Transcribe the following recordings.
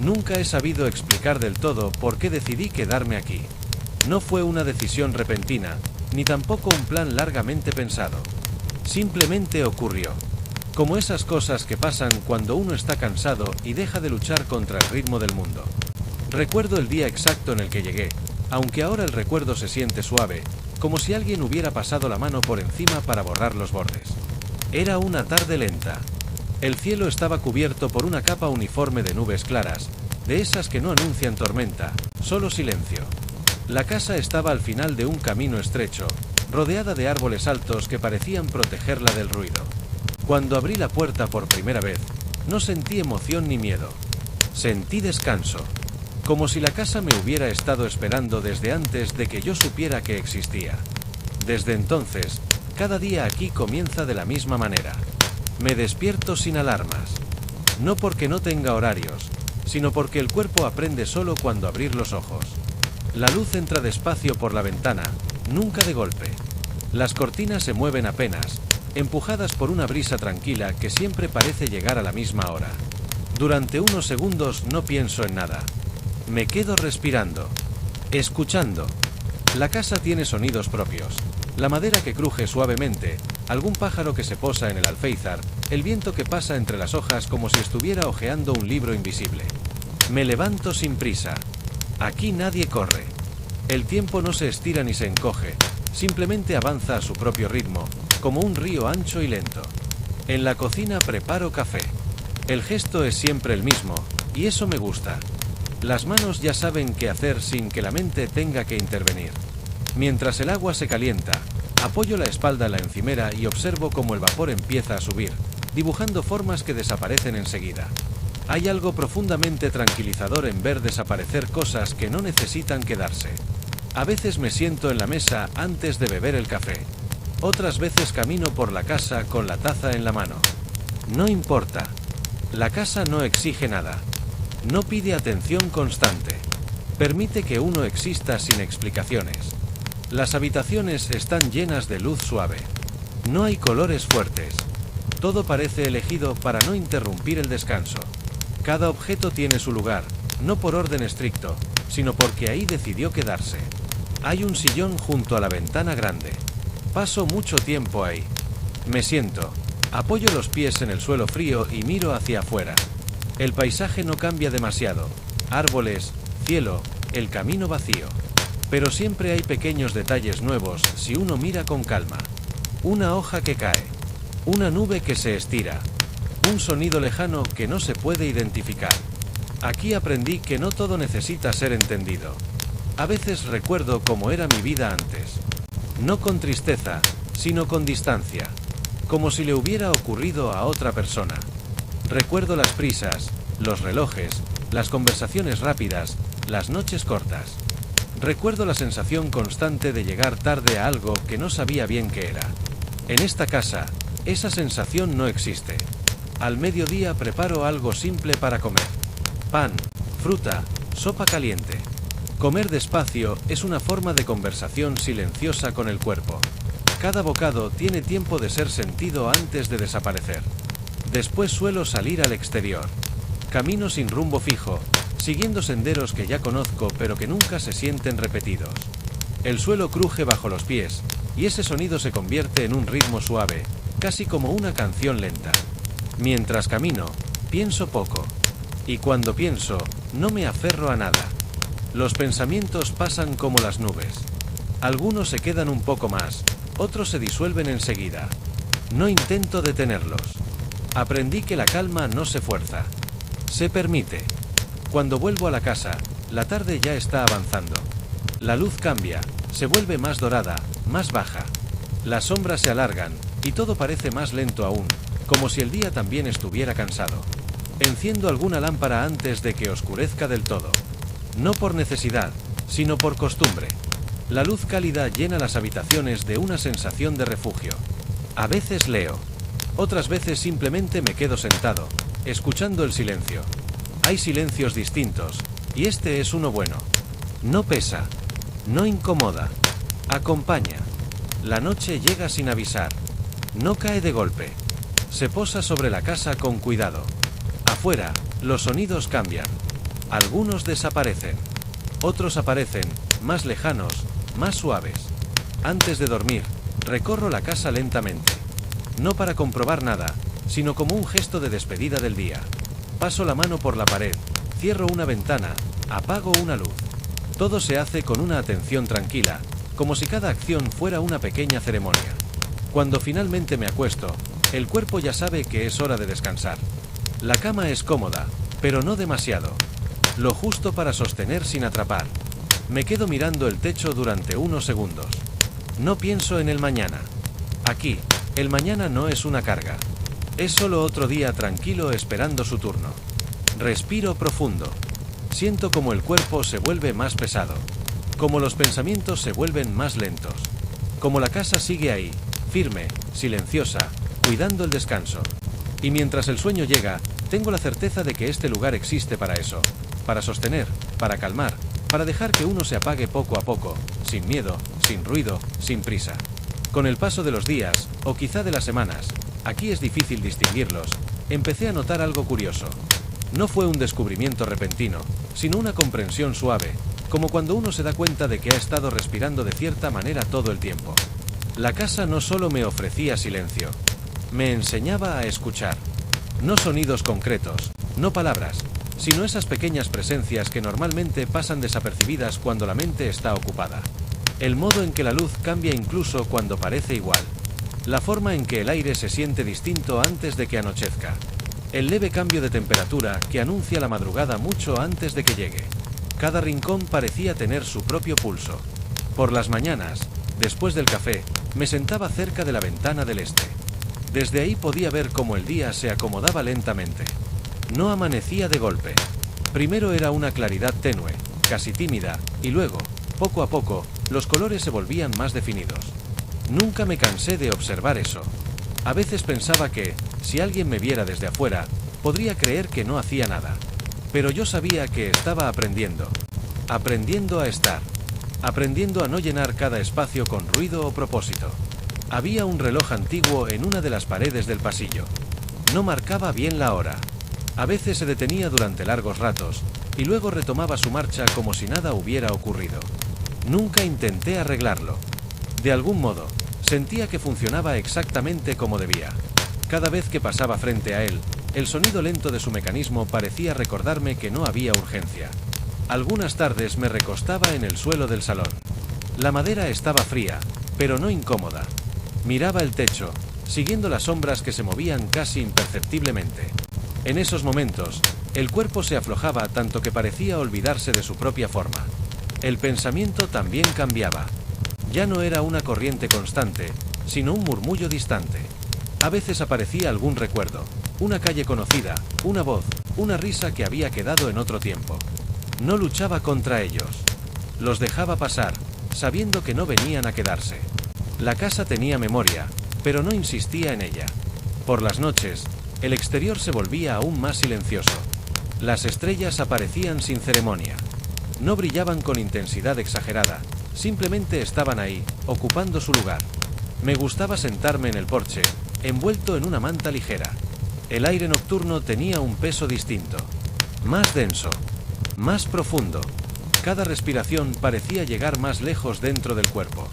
Nunca he sabido explicar del todo por qué decidí quedarme aquí. No fue una decisión repentina, ni tampoco un plan largamente pensado. Simplemente ocurrió. Como esas cosas que pasan cuando uno está cansado y deja de luchar contra el ritmo del mundo. Recuerdo el día exacto en el que llegué, aunque ahora el recuerdo se siente suave, como si alguien hubiera pasado la mano por encima para borrar los bordes. Era una tarde lenta. El cielo estaba cubierto por una capa uniforme de nubes claras, de esas que no anuncian tormenta, solo silencio. La casa estaba al final de un camino estrecho, rodeada de árboles altos que parecían protegerla del ruido. Cuando abrí la puerta por primera vez, no sentí emoción ni miedo. Sentí descanso. Como si la casa me hubiera estado esperando desde antes de que yo supiera que existía. Desde entonces, cada día aquí comienza de la misma manera. Me despierto sin alarmas. No porque no tenga horarios, sino porque el cuerpo aprende solo cuando abrir los ojos. La luz entra despacio por la ventana, nunca de golpe. Las cortinas se mueven apenas, empujadas por una brisa tranquila que siempre parece llegar a la misma hora. Durante unos segundos no pienso en nada. Me quedo respirando, escuchando. La casa tiene sonidos propios. La madera que cruje suavemente, algún pájaro que se posa en el alféizar, el viento que pasa entre las hojas como si estuviera hojeando un libro invisible. Me levanto sin prisa. Aquí nadie corre. El tiempo no se estira ni se encoge, simplemente avanza a su propio ritmo, como un río ancho y lento. En la cocina preparo café. El gesto es siempre el mismo, y eso me gusta. Las manos ya saben qué hacer sin que la mente tenga que intervenir. Mientras el agua se calienta, apoyo la espalda en la encimera y observo cómo el vapor empieza a subir, dibujando formas que desaparecen enseguida. Hay algo profundamente tranquilizador en ver desaparecer cosas que no necesitan quedarse. A veces me siento en la mesa antes de beber el café. Otras veces camino por la casa con la taza en la mano. No importa. La casa no exige nada. No pide atención constante. Permite que uno exista sin explicaciones. Las habitaciones están llenas de luz suave. No hay colores fuertes. Todo parece elegido para no interrumpir el descanso. Cada objeto tiene su lugar, no por orden estricto, sino porque ahí decidió quedarse. Hay un sillón junto a la ventana grande. Paso mucho tiempo ahí. Me siento, apoyo los pies en el suelo frío y miro hacia afuera. El paisaje no cambia demasiado. Árboles, cielo, el camino vacío. Pero siempre hay pequeños detalles nuevos si uno mira con calma. Una hoja que cae. Una nube que se estira. Un sonido lejano que no se puede identificar. Aquí aprendí que no todo necesita ser entendido. A veces recuerdo cómo era mi vida antes. No con tristeza, sino con distancia. Como si le hubiera ocurrido a otra persona. Recuerdo las prisas, los relojes, las conversaciones rápidas, las noches cortas. Recuerdo la sensación constante de llegar tarde a algo que no sabía bien qué era. En esta casa, esa sensación no existe. Al mediodía preparo algo simple para comer. Pan, fruta, sopa caliente. Comer despacio es una forma de conversación silenciosa con el cuerpo. Cada bocado tiene tiempo de ser sentido antes de desaparecer. Después suelo salir al exterior. Camino sin rumbo fijo, siguiendo senderos que ya conozco pero que nunca se sienten repetidos. El suelo cruje bajo los pies, y ese sonido se convierte en un ritmo suave, casi como una canción lenta. Mientras camino, pienso poco. Y cuando pienso, no me aferro a nada. Los pensamientos pasan como las nubes. Algunos se quedan un poco más, otros se disuelven enseguida. No intento detenerlos. Aprendí que la calma no se fuerza. Se permite. Cuando vuelvo a la casa, la tarde ya está avanzando. La luz cambia, se vuelve más dorada, más baja. Las sombras se alargan, y todo parece más lento aún, como si el día también estuviera cansado. Enciendo alguna lámpara antes de que oscurezca del todo. No por necesidad, sino por costumbre. La luz cálida llena las habitaciones de una sensación de refugio. A veces leo. Otras veces simplemente me quedo sentado, escuchando el silencio. Hay silencios distintos, y este es uno bueno. No pesa, no incomoda, acompaña. La noche llega sin avisar. No cae de golpe. Se posa sobre la casa con cuidado. Afuera, los sonidos cambian. Algunos desaparecen. Otros aparecen, más lejanos, más suaves. Antes de dormir, recorro la casa lentamente. No para comprobar nada, sino como un gesto de despedida del día. Paso la mano por la pared, cierro una ventana, apago una luz. Todo se hace con una atención tranquila, como si cada acción fuera una pequeña ceremonia. Cuando finalmente me acuesto, el cuerpo ya sabe que es hora de descansar. La cama es cómoda, pero no demasiado. Lo justo para sostener sin atrapar. Me quedo mirando el techo durante unos segundos. No pienso en el mañana. Aquí, el mañana no es una carga. Es solo otro día tranquilo esperando su turno. Respiro profundo. Siento como el cuerpo se vuelve más pesado. Como los pensamientos se vuelven más lentos. Como la casa sigue ahí, firme, silenciosa, cuidando el descanso. Y mientras el sueño llega, tengo la certeza de que este lugar existe para eso. Para sostener, para calmar, para dejar que uno se apague poco a poco, sin miedo, sin ruido, sin prisa. Con el paso de los días, o quizá de las semanas, aquí es difícil distinguirlos, empecé a notar algo curioso. No fue un descubrimiento repentino, sino una comprensión suave, como cuando uno se da cuenta de que ha estado respirando de cierta manera todo el tiempo. La casa no solo me ofrecía silencio, me enseñaba a escuchar. No sonidos concretos, no palabras, sino esas pequeñas presencias que normalmente pasan desapercibidas cuando la mente está ocupada. El modo en que la luz cambia incluso cuando parece igual. La forma en que el aire se siente distinto antes de que anochezca. El leve cambio de temperatura que anuncia la madrugada mucho antes de que llegue. Cada rincón parecía tener su propio pulso. Por las mañanas, después del café, me sentaba cerca de la ventana del este. Desde ahí podía ver cómo el día se acomodaba lentamente. No amanecía de golpe. Primero era una claridad tenue, casi tímida, y luego, poco a poco, los colores se volvían más definidos. Nunca me cansé de observar eso. A veces pensaba que, si alguien me viera desde afuera, podría creer que no hacía nada. Pero yo sabía que estaba aprendiendo. Aprendiendo a estar. Aprendiendo a no llenar cada espacio con ruido o propósito. Había un reloj antiguo en una de las paredes del pasillo. No marcaba bien la hora. A veces se detenía durante largos ratos, y luego retomaba su marcha como si nada hubiera ocurrido. Nunca intenté arreglarlo. De algún modo, sentía que funcionaba exactamente como debía. Cada vez que pasaba frente a él, el sonido lento de su mecanismo parecía recordarme que no había urgencia. Algunas tardes me recostaba en el suelo del salón. La madera estaba fría, pero no incómoda. Miraba el techo, siguiendo las sombras que se movían casi imperceptiblemente. En esos momentos, el cuerpo se aflojaba tanto que parecía olvidarse de su propia forma. El pensamiento también cambiaba. Ya no era una corriente constante, sino un murmullo distante. A veces aparecía algún recuerdo, una calle conocida, una voz, una risa que había quedado en otro tiempo. No luchaba contra ellos. Los dejaba pasar, sabiendo que no venían a quedarse. La casa tenía memoria, pero no insistía en ella. Por las noches, el exterior se volvía aún más silencioso. Las estrellas aparecían sin ceremonia. No brillaban con intensidad exagerada, simplemente estaban ahí, ocupando su lugar. Me gustaba sentarme en el porche, envuelto en una manta ligera. El aire nocturno tenía un peso distinto. Más denso. Más profundo. Cada respiración parecía llegar más lejos dentro del cuerpo.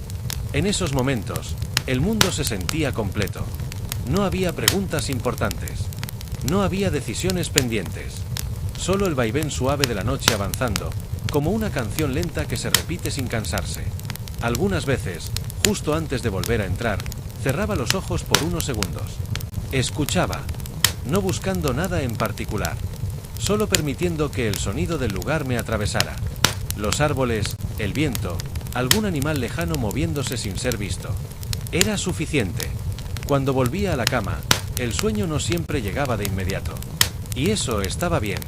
En esos momentos, el mundo se sentía completo. No había preguntas importantes. No había decisiones pendientes. Solo el vaivén suave de la noche avanzando, como una canción lenta que se repite sin cansarse. Algunas veces, justo antes de volver a entrar, cerraba los ojos por unos segundos. Escuchaba, no buscando nada en particular, solo permitiendo que el sonido del lugar me atravesara. Los árboles, el viento, algún animal lejano moviéndose sin ser visto. Era suficiente. Cuando volvía a la cama, el sueño no siempre llegaba de inmediato. Y eso estaba bien.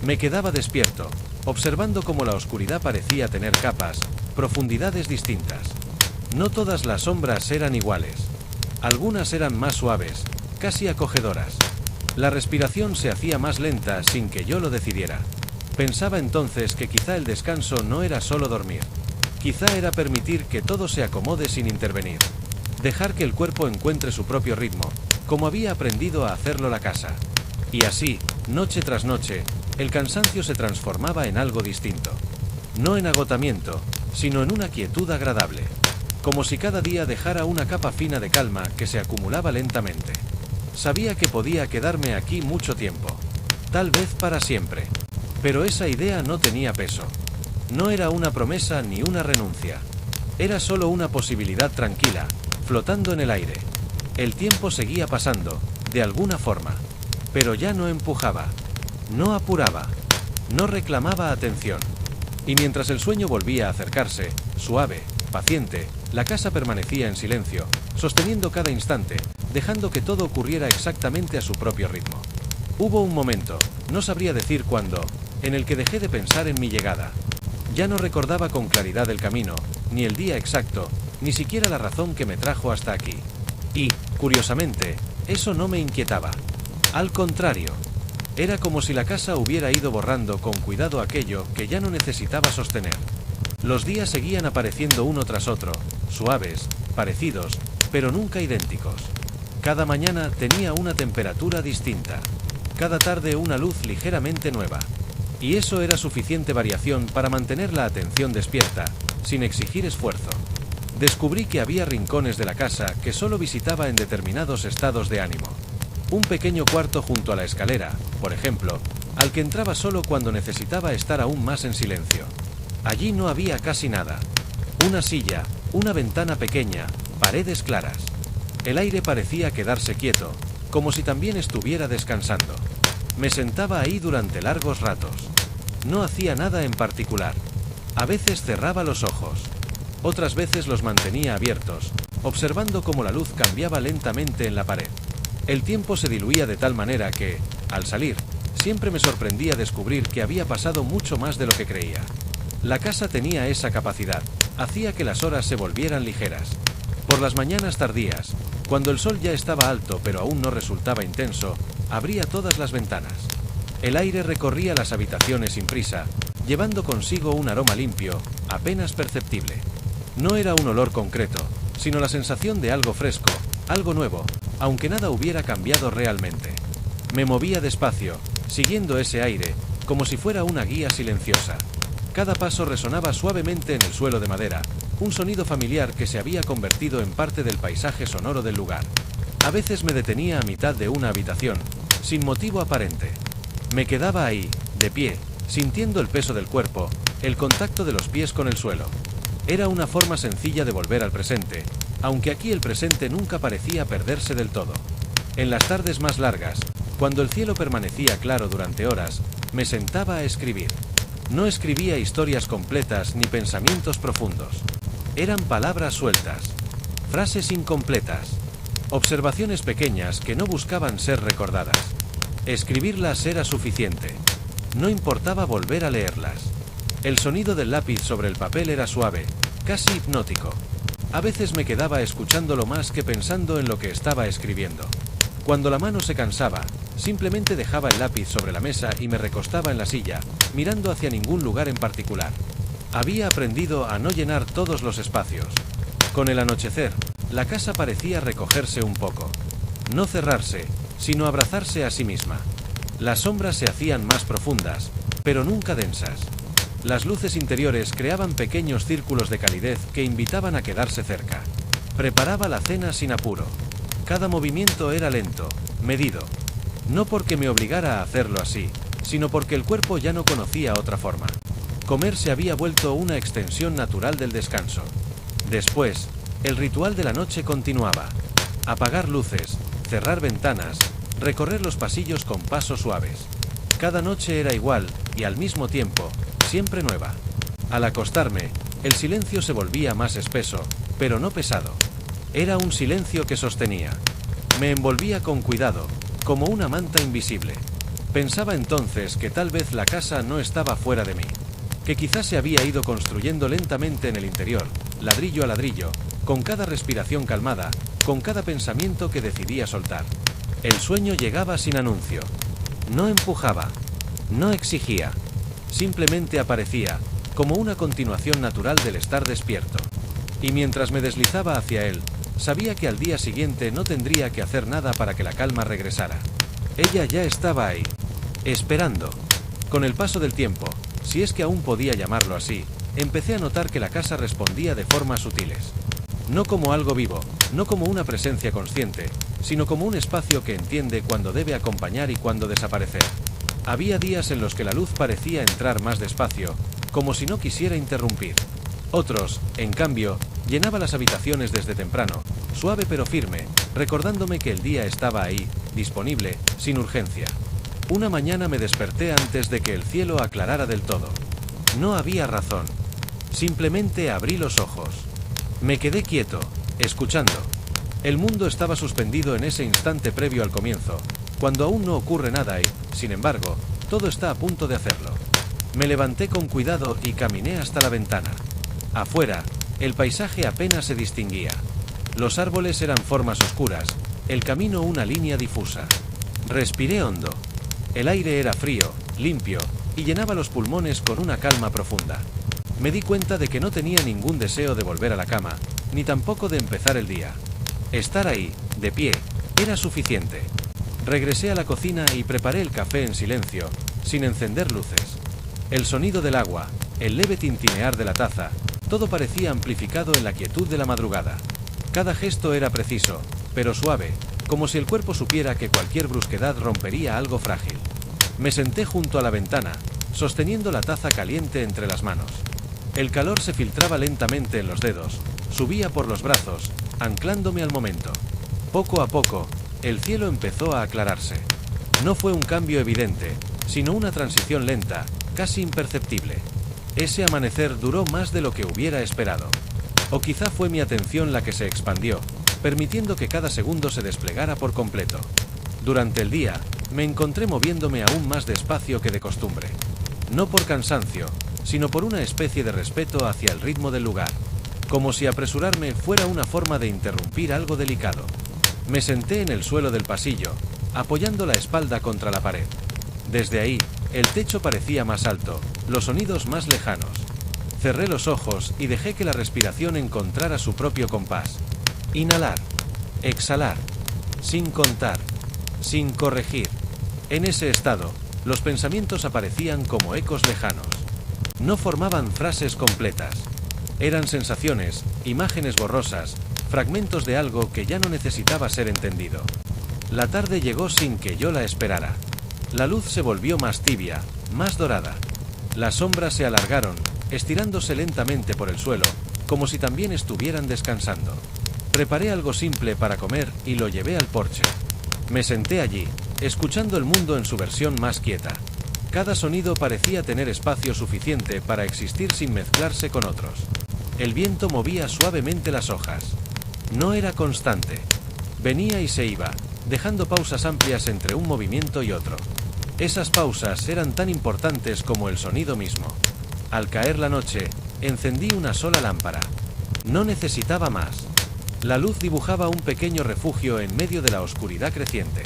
Me quedaba despierto, observando cómo la oscuridad parecía tener capas, profundidades distintas. No todas las sombras eran iguales. Algunas eran más suaves, casi acogedoras. La respiración se hacía más lenta sin que yo lo decidiera. Pensaba entonces que quizá el descanso no era solo dormir. Quizá era permitir que todo se acomode sin intervenir. Dejar que el cuerpo encuentre su propio ritmo, como había aprendido a hacerlo la casa. Y así, noche tras noche, el cansancio se transformaba en algo distinto. No en agotamiento, sino en una quietud agradable. Como si cada día dejara una capa fina de calma que se acumulaba lentamente. Sabía que podía quedarme aquí mucho tiempo. Tal vez para siempre. Pero esa idea no tenía peso. No era una promesa ni una renuncia. Era solo una posibilidad tranquila, flotando en el aire. El tiempo seguía pasando, de alguna forma. Pero ya no empujaba. No apuraba. No reclamaba atención. Y mientras el sueño volvía a acercarse, suave, paciente, la casa permanecía en silencio, sosteniendo cada instante, dejando que todo ocurriera exactamente a su propio ritmo. Hubo un momento, no sabría decir cuándo, en el que dejé de pensar en mi llegada. Ya no recordaba con claridad el camino, ni el día exacto, ni siquiera la razón que me trajo hasta aquí. Y, curiosamente, eso no me inquietaba. Al contrario, era como si la casa hubiera ido borrando con cuidado aquello que ya no necesitaba sostener. Los días seguían apareciendo uno tras otro, suaves, parecidos, pero nunca idénticos. Cada mañana tenía una temperatura distinta. Cada tarde una luz ligeramente nueva. Y eso era suficiente variación para mantener la atención despierta, sin exigir esfuerzo. Descubrí que había rincones de la casa que solo visitaba en determinados estados de ánimo. Un pequeño cuarto junto a la escalera, por ejemplo, al que entraba solo cuando necesitaba estar aún más en silencio. Allí no había casi nada. Una silla, una ventana pequeña, paredes claras. El aire parecía quedarse quieto, como si también estuviera descansando. Me sentaba ahí durante largos ratos. No hacía nada en particular. A veces cerraba los ojos. Otras veces los mantenía abiertos, observando cómo la luz cambiaba lentamente en la pared. El tiempo se diluía de tal manera que, al salir, siempre me sorprendía descubrir que había pasado mucho más de lo que creía. La casa tenía esa capacidad, hacía que las horas se volvieran ligeras. Por las mañanas tardías, cuando el sol ya estaba alto pero aún no resultaba intenso, abría todas las ventanas. El aire recorría las habitaciones sin prisa, llevando consigo un aroma limpio, apenas perceptible. No era un olor concreto, sino la sensación de algo fresco, algo nuevo, aunque nada hubiera cambiado realmente. Me movía despacio, siguiendo ese aire, como si fuera una guía silenciosa. Cada paso resonaba suavemente en el suelo de madera, un sonido familiar que se había convertido en parte del paisaje sonoro del lugar. A veces me detenía a mitad de una habitación, sin motivo aparente. Me quedaba ahí, de pie, sintiendo el peso del cuerpo, el contacto de los pies con el suelo. Era una forma sencilla de volver al presente, aunque aquí el presente nunca parecía perderse del todo. En las tardes más largas, cuando el cielo permanecía claro durante horas, me sentaba a escribir. No escribía historias completas ni pensamientos profundos. Eran palabras sueltas, frases incompletas, observaciones pequeñas que no buscaban ser recordadas. Escribirlas era suficiente. No importaba volver a leerlas. El sonido del lápiz sobre el papel era suave, casi hipnótico. A veces me quedaba escuchándolo más que pensando en lo que estaba escribiendo. Cuando la mano se cansaba, simplemente dejaba el lápiz sobre la mesa y me recostaba en la silla, mirando hacia ningún lugar en particular. Había aprendido a no llenar todos los espacios. Con el anochecer, la casa parecía recogerse un poco. No cerrarse, sino abrazarse a sí misma. Las sombras se hacían más profundas, pero nunca densas. Las luces interiores creaban pequeños círculos de calidez que invitaban a quedarse cerca. Preparaba la cena sin apuro. Cada movimiento era lento, medido. No porque me obligara a hacerlo así, sino porque el cuerpo ya no conocía otra forma. Comer se había vuelto una extensión natural del descanso. Después, el ritual de la noche continuaba. Apagar luces, cerrar ventanas, recorrer los pasillos con pasos suaves. Cada noche era igual, y al mismo tiempo, siempre nueva. Al acostarme, el silencio se volvía más espeso, pero no pesado. Era un silencio que sostenía. Me envolvía con cuidado, como una manta invisible. Pensaba entonces que tal vez la casa no estaba fuera de mí, que quizás se había ido construyendo lentamente en el interior, ladrillo a ladrillo, con cada respiración calmada, con cada pensamiento que decidía soltar. El sueño llegaba sin anuncio. No empujaba, no exigía, simplemente aparecía, como una continuación natural del estar despierto. Y mientras me deslizaba hacia él, sabía que al día siguiente no tendría que hacer nada para que la calma regresara. Ella ya estaba ahí, esperando. Con el paso del tiempo, si es que aún podía llamarlo así, empecé a notar que la casa respondía de formas sutiles. No como algo vivo, no como una presencia consciente, sino como un espacio que entiende cuándo debe acompañar y cuándo desaparecer. Había días en los que la luz parecía entrar más despacio, como si no quisiera interrumpir. Otros, en cambio, llenaba las habitaciones desde temprano, suave pero firme, recordándome que el día estaba ahí, disponible, sin urgencia. Una mañana me desperté antes de que el cielo aclarara del todo. No había razón. Simplemente abrí los ojos. Me quedé quieto, escuchando. El mundo estaba suspendido en ese instante previo al comienzo, cuando aún no ocurre nada y, sin embargo, todo está a punto de hacerlo. Me levanté con cuidado y caminé hasta la ventana. Afuera, el paisaje apenas se distinguía. Los árboles eran formas oscuras, el camino una línea difusa. Respiré hondo. El aire era frío, limpio, y llenaba los pulmones con una calma profunda. Me di cuenta de que no tenía ningún deseo de volver a la cama, ni tampoco de empezar el día. Estar ahí, de pie, era suficiente. Regresé a la cocina y preparé el café en silencio, sin encender luces. El sonido del agua, el leve tintinear de la taza, todo parecía amplificado en la quietud de la madrugada. Cada gesto era preciso, pero suave, como si el cuerpo supiera que cualquier brusquedad rompería algo frágil. Me senté junto a la ventana, sosteniendo la taza caliente entre las manos. El calor se filtraba lentamente en los dedos, subía por los brazos, anclándome al momento. Poco a poco, el cielo empezó a aclararse. No fue un cambio evidente, sino una transición lenta, casi imperceptible. Ese amanecer duró más de lo que hubiera esperado. O quizá fue mi atención la que se expandió, permitiendo que cada segundo se desplegara por completo. Durante el día, me encontré moviéndome aún más despacio que de costumbre. No por cansancio, sino por una especie de respeto hacia el ritmo del lugar. Como si apresurarme fuera una forma de interrumpir algo delicado. Me senté en el suelo del pasillo, apoyando la espalda contra la pared. Desde ahí, el techo parecía más alto, los sonidos más lejanos. Cerré los ojos y dejé que la respiración encontrara su propio compás. Inhalar, exhalar, sin contar, sin corregir. En ese estado, los pensamientos aparecían como ecos lejanos. No formaban frases completas. Eran sensaciones, imágenes borrosas, fragmentos de algo que ya no necesitaba ser entendido. La tarde llegó sin que yo la esperara. La luz se volvió más tibia, más dorada. Las sombras se alargaron, estirándose lentamente por el suelo, como si también estuvieran descansando. Preparé algo simple para comer y lo llevé al porche. Me senté allí, escuchando el mundo en su versión más quieta. Cada sonido parecía tener espacio suficiente para existir sin mezclarse con otros. El viento movía suavemente las hojas. No era constante. Venía y se iba, dejando pausas amplias entre un movimiento y otro. Esas pausas eran tan importantes como el sonido mismo. Al caer la noche, encendí una sola lámpara. No necesitaba más. La luz dibujaba un pequeño refugio en medio de la oscuridad creciente.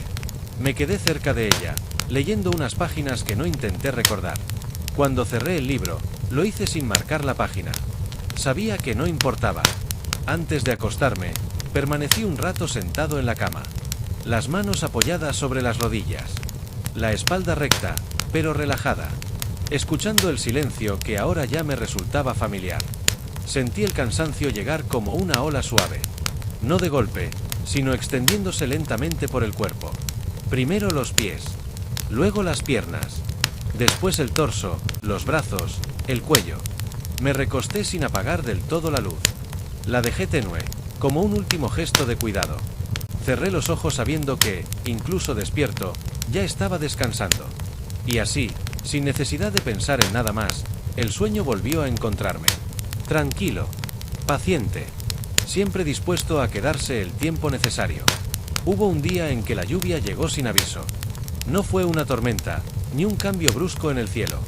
Me quedé cerca de ella, leyendo unas páginas que no intenté recordar. Cuando cerré el libro, lo hice sin marcar la página. Sabía que no importaba. Antes de acostarme, permanecí un rato sentado en la cama. Las manos apoyadas sobre las rodillas. La espalda recta, pero relajada. Escuchando el silencio que ahora ya me resultaba familiar. Sentí el cansancio llegar como una ola suave. No de golpe, sino extendiéndose lentamente por el cuerpo. Primero los pies, luego las piernas, después el torso, los brazos, el cuello. Me recosté sin apagar del todo la luz. La dejé tenue, como un último gesto de cuidado. Cerré los ojos sabiendo que, incluso despierto, ya estaba descansando. Y así, sin necesidad de pensar en nada más, el sueño volvió a encontrarme. Tranquilo, paciente, siempre dispuesto a quedarse el tiempo necesario. Hubo un día en que la lluvia llegó sin aviso. No fue una tormenta, ni un cambio brusco en el cielo.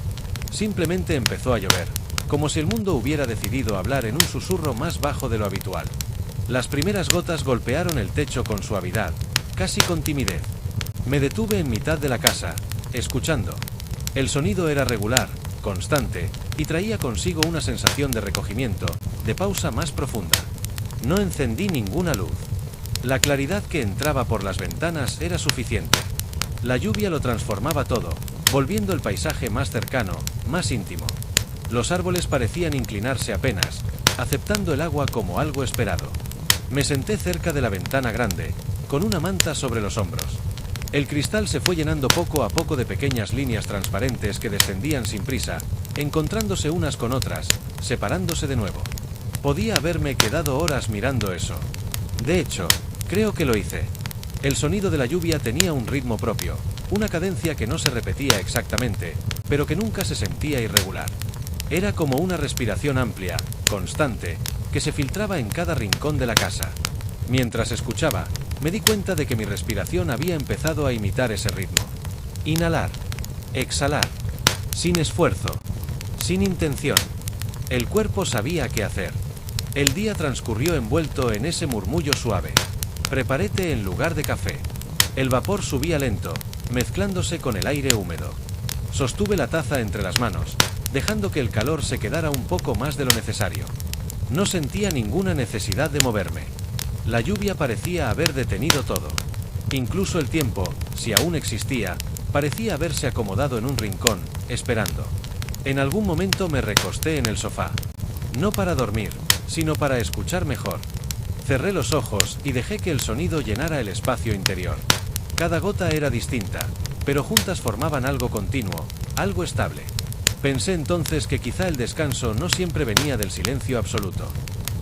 Simplemente empezó a llover, como si el mundo hubiera decidido hablar en un susurro más bajo de lo habitual. Las primeras gotas golpearon el techo con suavidad, casi con timidez. Me detuve en mitad de la casa, escuchando. El sonido era regular, constante, y traía consigo una sensación de recogimiento, de pausa más profunda. No encendí ninguna luz. La claridad que entraba por las ventanas era suficiente. La lluvia lo transformaba todo, volviendo el paisaje más cercano, más íntimo. Los árboles parecían inclinarse apenas, aceptando el agua como algo esperado. Me senté cerca de la ventana grande, con una manta sobre los hombros. El cristal se fue llenando poco a poco de pequeñas líneas transparentes que descendían sin prisa, encontrándose unas con otras, separándose de nuevo. Podía haberme quedado horas mirando eso. De hecho, creo que lo hice. El sonido de la lluvia tenía un ritmo propio, una cadencia que no se repetía exactamente, pero que nunca se sentía irregular. Era como una respiración amplia, constante, que se filtraba en cada rincón de la casa. Mientras escuchaba, me di cuenta de que mi respiración había empezado a imitar ese ritmo. Inhalar, exhalar, sin esfuerzo, sin intención. El cuerpo sabía qué hacer. El día transcurrió envuelto en ese murmullo suave. Preparé té en lugar de café. El vapor subía lento, mezclándose con el aire húmedo. Sostuve la taza entre las manos, dejando que el calor se quedara un poco más de lo necesario. No sentía ninguna necesidad de moverme. La lluvia parecía haber detenido todo. Incluso el tiempo, si aún existía, parecía haberse acomodado en un rincón, esperando. En algún momento me recosté en el sofá. No para dormir, sino para escuchar mejor. Cerré los ojos y dejé que el sonido llenara el espacio interior. Cada gota era distinta, pero juntas formaban algo continuo, algo estable. Pensé entonces que quizá el descanso no siempre venía del silencio absoluto.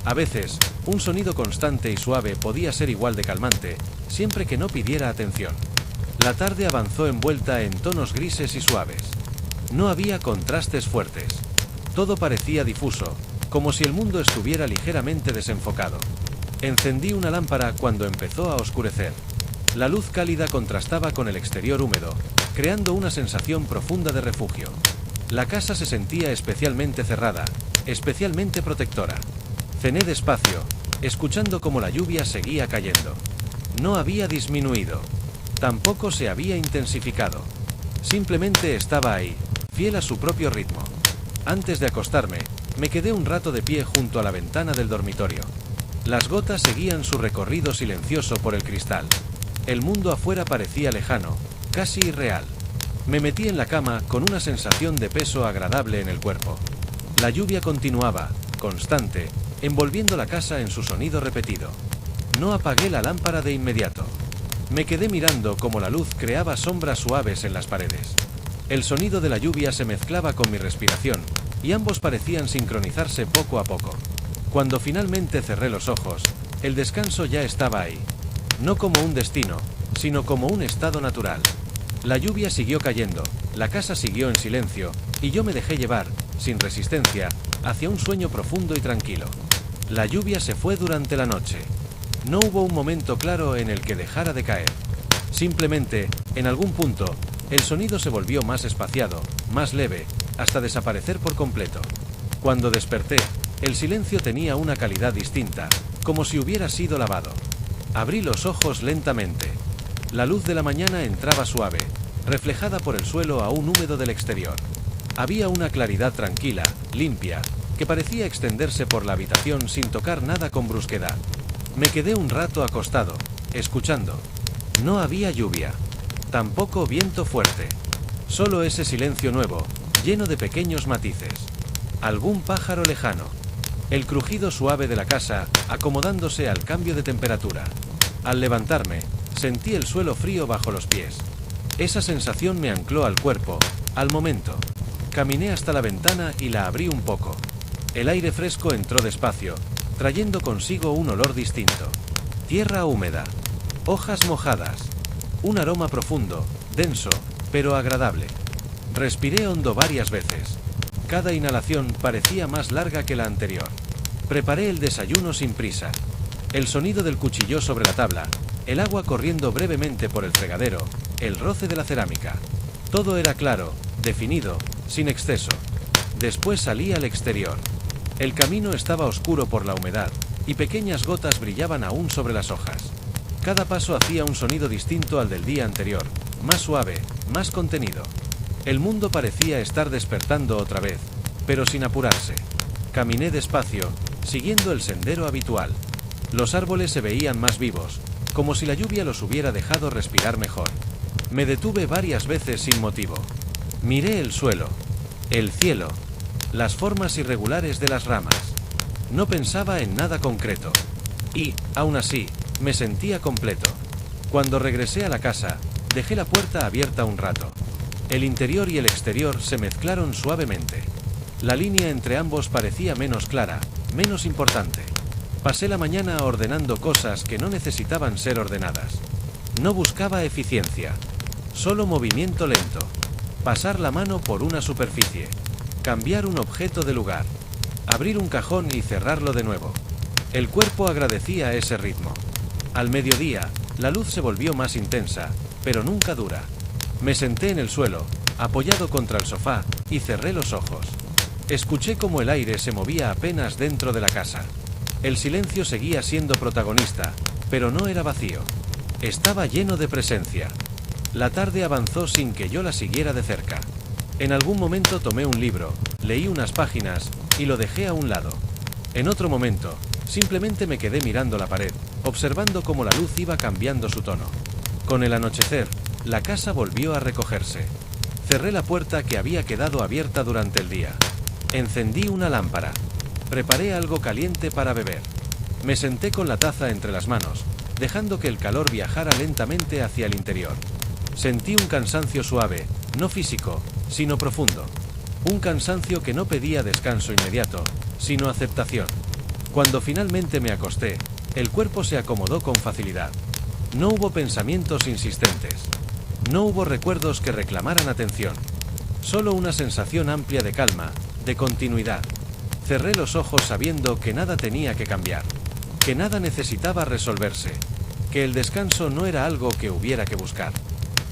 A veces, un sonido constante y suave podía ser igual de calmante, siempre que no pidiera atención. La tarde avanzó envuelta en tonos grises y suaves. No había contrastes fuertes. Todo parecía difuso, como si el mundo estuviera ligeramente desenfocado. Encendí una lámpara cuando empezó a oscurecer. La luz cálida contrastaba con el exterior húmedo, creando una sensación profunda de refugio. La casa se sentía especialmente cerrada, especialmente protectora. Cené despacio, escuchando cómo la lluvia seguía cayendo. No había disminuido. Tampoco se había intensificado. Simplemente estaba ahí, fiel a su propio ritmo. Antes de acostarme, me quedé un rato de pie junto a la ventana del dormitorio. Las gotas seguían su recorrido silencioso por el cristal. El mundo afuera parecía lejano, casi irreal. Me metí en la cama con una sensación de peso agradable en el cuerpo. La lluvia continuaba, constante, envolviendo la casa en su sonido repetido. No apagué la lámpara de inmediato. Me quedé mirando cómo la luz creaba sombras suaves en las paredes. El sonido de la lluvia se mezclaba con mi respiración, y ambos parecían sincronizarse poco a poco. Cuando finalmente cerré los ojos, el descanso ya estaba ahí. No como un destino, sino como un estado natural. La lluvia siguió cayendo, la casa siguió en silencio, y yo me dejé llevar, sin resistencia, hacia un sueño profundo y tranquilo. La lluvia se fue durante la noche. No hubo un momento claro en el que dejara de caer. Simplemente, en algún punto, el sonido se volvió más espaciado, más leve, hasta desaparecer por completo. Cuando desperté, el silencio tenía una calidad distinta, como si hubiera sido lavado. Abrí los ojos lentamente. La luz de la mañana entraba suave, reflejada por el suelo aún húmedo del exterior. Había una claridad tranquila, limpia, que parecía extenderse por la habitación sin tocar nada con brusquedad. Me quedé un rato acostado, escuchando. No había lluvia, tampoco viento fuerte. Solo ese silencio nuevo, lleno de pequeños matices. Algún pájaro lejano. El crujido suave de la casa, acomodándose al cambio de temperatura. Al levantarme, sentí el suelo frío bajo los pies. Esa sensación me ancló al cuerpo, al momento. Caminé hasta la ventana y la abrí un poco. El aire fresco entró despacio, trayendo consigo un olor distinto. Tierra húmeda, hojas mojadas, un aroma profundo, denso, pero agradable. Respiré hondo varias veces. Cada inhalación parecía más larga que la anterior. Preparé el desayuno sin prisa. El sonido del cuchillo sobre la tabla, el agua corriendo brevemente por el fregadero, el roce de la cerámica. Todo era claro, definido, sin exceso. Después salí al exterior. El camino estaba oscuro por la humedad, y pequeñas gotas brillaban aún sobre las hojas. Cada paso hacía un sonido distinto al del día anterior, más suave, más contenido. El mundo parecía estar despertando otra vez, pero sin apurarse. Caminé despacio, siguiendo el sendero habitual. Los árboles se veían más vivos, como si la lluvia los hubiera dejado respirar mejor. Me detuve varias veces sin motivo. Miré el suelo, el cielo, las formas irregulares de las ramas. No pensaba en nada concreto. Y, aún así, me sentía completo. Cuando regresé a la casa, dejé la puerta abierta un rato. El interior y el exterior se mezclaron suavemente. La línea entre ambos parecía menos clara, menos importante. Pasé la mañana ordenando cosas que no necesitaban ser ordenadas. No buscaba eficiencia, solo movimiento lento. Pasar la mano por una superficie, cambiar un objeto de lugar, abrir un cajón y cerrarlo de nuevo. El cuerpo agradecía ese ritmo. Al mediodía, la luz se volvió más intensa, pero nunca dura. Me senté en el suelo, apoyado contra el sofá, y cerré los ojos. Escuché cómo el aire se movía apenas dentro de la casa. El silencio seguía siendo protagonista, pero no era vacío. Estaba lleno de presencia. La tarde avanzó sin que yo la siguiera de cerca. En algún momento tomé un libro, leí unas páginas, y lo dejé a un lado. En otro momento, simplemente me quedé mirando la pared, observando cómo la luz iba cambiando su tono. Con el anochecer, la casa volvió a recogerse. Cerré la puerta que había quedado abierta durante el día. Encendí una lámpara. Preparé algo caliente para beber. Me senté con la taza entre las manos, dejando que el calor viajara lentamente hacia el interior. Sentí un cansancio suave, no físico, sino profundo. Un cansancio que no pedía descanso inmediato, sino aceptación. Cuando finalmente me acosté, el cuerpo se acomodó con facilidad. No hubo pensamientos insistentes. No hubo recuerdos que reclamaran atención. Solo una sensación amplia de calma, de continuidad. Cerré los ojos sabiendo que nada tenía que cambiar, que nada necesitaba resolverse, que el descanso no era algo que hubiera que buscar.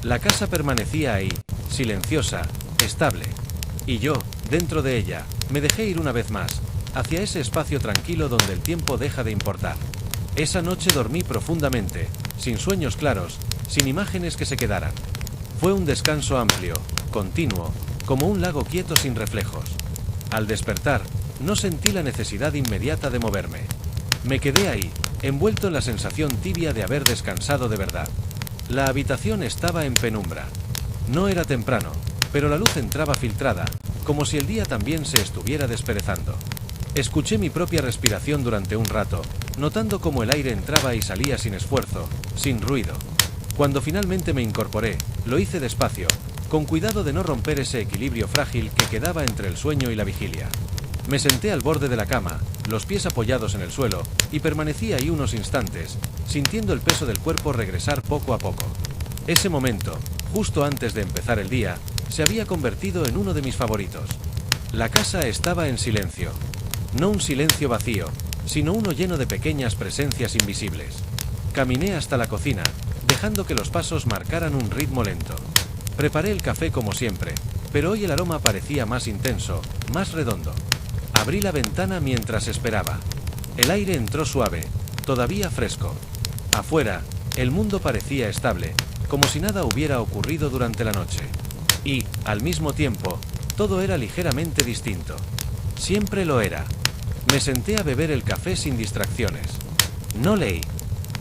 La casa permanecía ahí, silenciosa, estable. Y yo, dentro de ella, me dejé ir una vez más, hacia ese espacio tranquilo donde el tiempo deja de importar. Esa noche dormí profundamente, sin sueños claros, sin imágenes que se quedaran. Fue un descanso amplio, continuo, como un lago quieto sin reflejos. Al despertar, no sentí la necesidad inmediata de moverme. Me quedé ahí, envuelto en la sensación tibia de haber descansado de verdad. La habitación estaba en penumbra. No era temprano, pero la luz entraba filtrada, como si el día también se estuviera desperezando. Escuché mi propia respiración durante un rato, notando cómo el aire entraba y salía sin esfuerzo, sin ruido. Cuando finalmente me incorporé, lo hice despacio, con cuidado de no romper ese equilibrio frágil que quedaba entre el sueño y la vigilia. Me senté al borde de la cama, los pies apoyados en el suelo, y permanecí ahí unos instantes, sintiendo el peso del cuerpo regresar poco a poco. Ese momento, justo antes de empezar el día, se había convertido en uno de mis favoritos. La casa estaba en silencio. No un silencio vacío, sino uno lleno de pequeñas presencias invisibles. Caminé hasta la cocina, dejando que los pasos marcaran un ritmo lento. Preparé el café como siempre, pero hoy el aroma parecía más intenso, más redondo. Abrí la ventana mientras esperaba. El aire entró suave, todavía fresco. Afuera, el mundo parecía estable, como si nada hubiera ocurrido durante la noche. Y, al mismo tiempo, todo era ligeramente distinto. Siempre lo era. Me senté a beber el café sin distracciones. No leí.